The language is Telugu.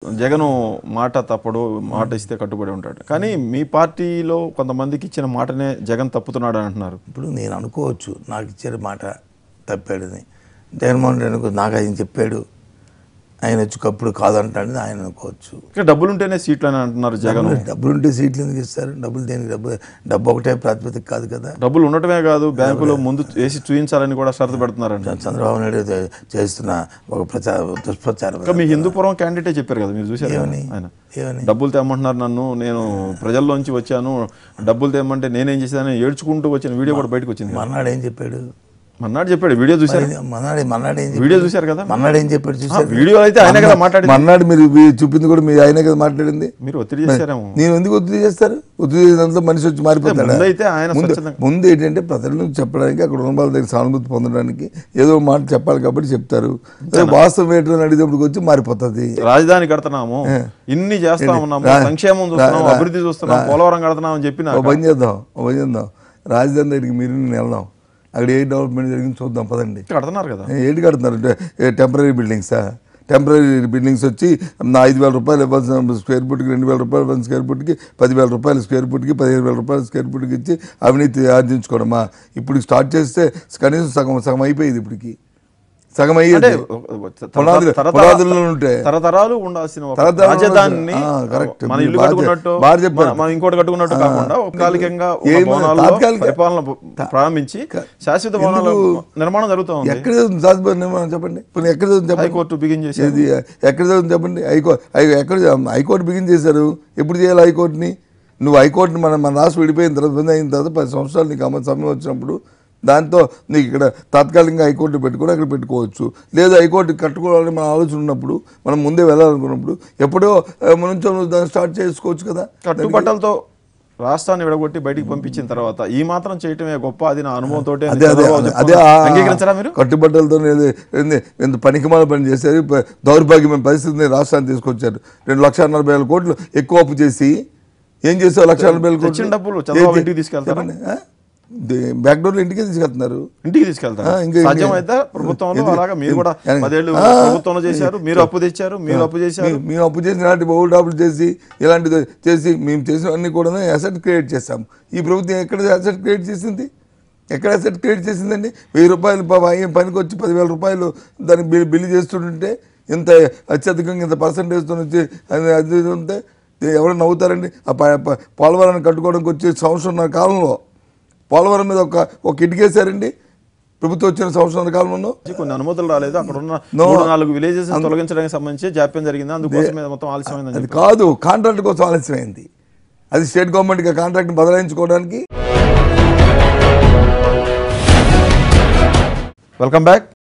జగన్ మాట తప్పడు, మాట ఇస్తే కట్టుబడి ఉంటాడు. కానీ మీ పార్టీలో కొంతమందికి ఇచ్చిన మాటనే జగన్ తప్పుతున్నాడు అంటున్నారు. ఇప్పుడు నేను అనుకోవచ్చు నాకు ఇచ్చిన మాట తప్పాడని. జగన్మోహన్ రెడ్డి నాకు ఆయన చెప్పాడు, ఆయన వచ్చి కప్పుడు కాదంటాడని ఆయన అనుకోవచ్చు. డబ్బులు ఉంటేనే సీట్లు అని అంటున్నారు జగన్. డబ్బులు ఉంటే సీట్లు ఎందుకు ఇస్తారు? డబ్బులు దేనికి? డబ్బు ఒకటే ప్రాతిపదిక కాదు కదా. డబ్బులు ఉండటమే కాదు, బ్యాంకులో ముందు వేసి చూపించాలని కూడా షరతు పెడుతున్నారంట. చంద్రబాబు నాయుడు చేస్తున్న ఒక దుష్ప్రచారం. మీ హిందూపురం క్యాండిడేటే చెప్పారు కదా, మీరు చూసారు ఆయన. డబ్బులు తెమ్మంటున్నారు నన్ను, నేను ప్రజల్లోంచి వచ్చాను, డబ్బులు తెమ్మంటే నేనేం చేశాను ఏడ్చుకుంటూ వచ్చిన వీడియో కూడా బయటకు వచ్చింది. మన్నాడు ఏం చెప్పాడు? మన్నాడు చెప్పాడు, వీడియో చూసారు. వీడియో చూసారు కదా. మన్నాడు ఏం చెప్పాడు? చూసారు. వీడియో అయితే ఆయన కదా మాట్లాడింది. మన్నాడు మీరు చూపింది కూడా మీరు ఆయనే కదా మాట్లాడింది. మీరు ఒత్తిడి చేశారేమో. నేను ఎందుకు ఒత్తిడి చేస్తారు? ఒత్తిడి చేసినంత మనిషి వచ్చి మారిపోతాడు. ముందు ఏంటంటే ప్రజలను చెప్పడానికి, అక్కడ ఉన్న వాళ్ళ దగ్గర సానుభూతి పొందడానికి ఏదో మాట చెప్పాలి కాబట్టి చెప్తారు. వాస్తవం ఏంటో అడిగేటప్పుడు వచ్చి మారిపోతుంది. రాజధాని కడుతున్నాము, ఇన్ని చేస్తా ఉన్నాము, సంక్షేమం చూస్తున్నాం, అభివృద్ధి చూస్తున్నాం, పోలవరం కడుతున్నాం అని చెప్పి పని చేద్దాం. రాజధాని దగ్గరికి మీరు నేను వెళ్దాం, అక్కడ ఏ డెవలప్మెంట్ జరిగింది చూద్దాం పదండి. కడుతున్నారు కదా. ఏంటి కడుతున్నారు? టెంపరీ బిల్డింగ్సా? టెంపరీ బిల్డింగ్స్ వచ్చి 5,000 రూపాయలు ఇవ్వాల్సిన స్క్వేర్ ఫుట్కి 2,000 రూపాయలు ఇవ్వాల్సిన స్క్వేర్ ఫుట్కి 10,000 రూపాయలు స్క్వేర్ ఫుట్కి 15,000 రూపాయలు స్క్వేర్ ఫుట్కి ఇచ్చి అవినీతి ఆర్జించుకోవడమా? ఇప్పుడు స్టార్ట్ చేస్తే కనీసం సగం అయిపోయింది. ఇప్పటికి సగం అయ్యేది. పునాదుల్లో ఉంటే తరతరాలు ఉండాల్సిన రాజధానిని మన ఇల్లు కట్టుకున్నట్టు, మనం ఇంకోటి కట్టుకున్నట్టు కాకుండా తాత్కాలికంగా పరిపాలన ప్రారంభించి శాశ్వత భవనాల నిర్మాణం జరుగుతూ ఉంది. ఎక్కడ శాశ్వత నిర్మాణం చెప్పండి? ఎక్కడ హైకోర్టు బిగిన్ చేసేది ఎక్కడ చెప్పండి? హైకోర్టు బిగిన్ చేశారు. ఎప్పుడు చేయాలి హైకోర్టుని? నువ్వు హైకోర్టుని మన రాష్ట్రం విడిపోయిన తర్వాత అయిన తర్వాత 10 సంవత్సరాలు నీకు సమయం వచ్చినప్పుడు దాంతో నీకు ఇక్కడ తాత్కాలికంగా హైకోర్టు పెట్టుకుని అక్కడ పెట్టుకోవచ్చు. లేదా హైకోర్టు కట్టుకోవాలని మన ఆలోచన ఉన్నప్పుడు, మనం ముందే వెళ్ళాలనుకున్నప్పుడు ఎప్పుడో నుంచో దాన్ని స్టార్ట్ చేసుకోవచ్చు కదా. కట్టుబట్టలతో రాష్ట్రాన్ని విడగొట్టి బయటికి పంపించిన తర్వాత ఈ మాత్రం చేయటమే గొప్ప, అది నా అనుభవంతో అంగీకరించారా మీరు? కట్టుబట్టలతో ఎంత పనికిమాల పని చేశారు, దౌర్భాగ్యమైన పరిస్థితిని రాష్ట్రాన్ని తీసుకొచ్చారు. 2,40,000 కోట్లు ఎక్కువ అప్పు చేసి ఏం చేసావు? 1,40,000 కోట్లు డబ్బులు చంద్రబాబు ఇంటికి తీసుకెళ్తారా? బ్యాక్డోర్లో ఇంటికి తీసుకెళ్తున్నారు. ఇంటికి తీసుకెళ్తారు. సాధ్యమైతే ప్రభుత్వంలో అలాగా మీరు కూడా 10 ఏళ్ళు ప్రభుత్వంలో చేశారు, మీరు అప్పు తెచ్చారు, మీరు అప్పు చేశారు. మేము అప్పు చేసి ఇలాంటి ఓల్డ్ అప్పులు చేసి ఇలాంటిది చేసి మేము చేసినవన్నీ కూడా అసెట్ క్రియేట్ చేస్తాము. ఈ ప్రభుత్వం ఎక్కడ అసెట్ క్రియేట్ చేసింది? ఎక్కడ అసెట్ క్రియేట్ చేసిందండి? 1,000 రూపాయలు పనికి వచ్చి 10,000 రూపాయలు దాన్ని బిల్లు చేస్తుంటే ఇంత అత్యధికంగా ఇంత పర్సంటేజ్తో వచ్చి అది ఉంటే ఎవరు నవ్వుతారండి? ఆ పోలవరాన్ని కట్టుకోవడానికి వచ్చే సంవత్సరం కాలంలో పోలవరం మీద ఒక ఇటుకేశారండి ప్రభుత్వం వచ్చిన సంవత్సరాల కాలంలో. కొన్ని అనుమతులు రాలేదు, అక్కడ ఉన్న 3-4 విలేజెస్ తొలగించడానికి సంబంధించి జాప్యం జరిగింది, అందుకోసం మొత్తం ఆలస్యమైంది. అది కాదు, కాంట్రాక్ట్ కోసం ఆలస్యమైంది. అది స్టేట్ గవర్నమెంట్గా కాంట్రాక్ట్ బదలాయించుకోవడానికి. Welcome back.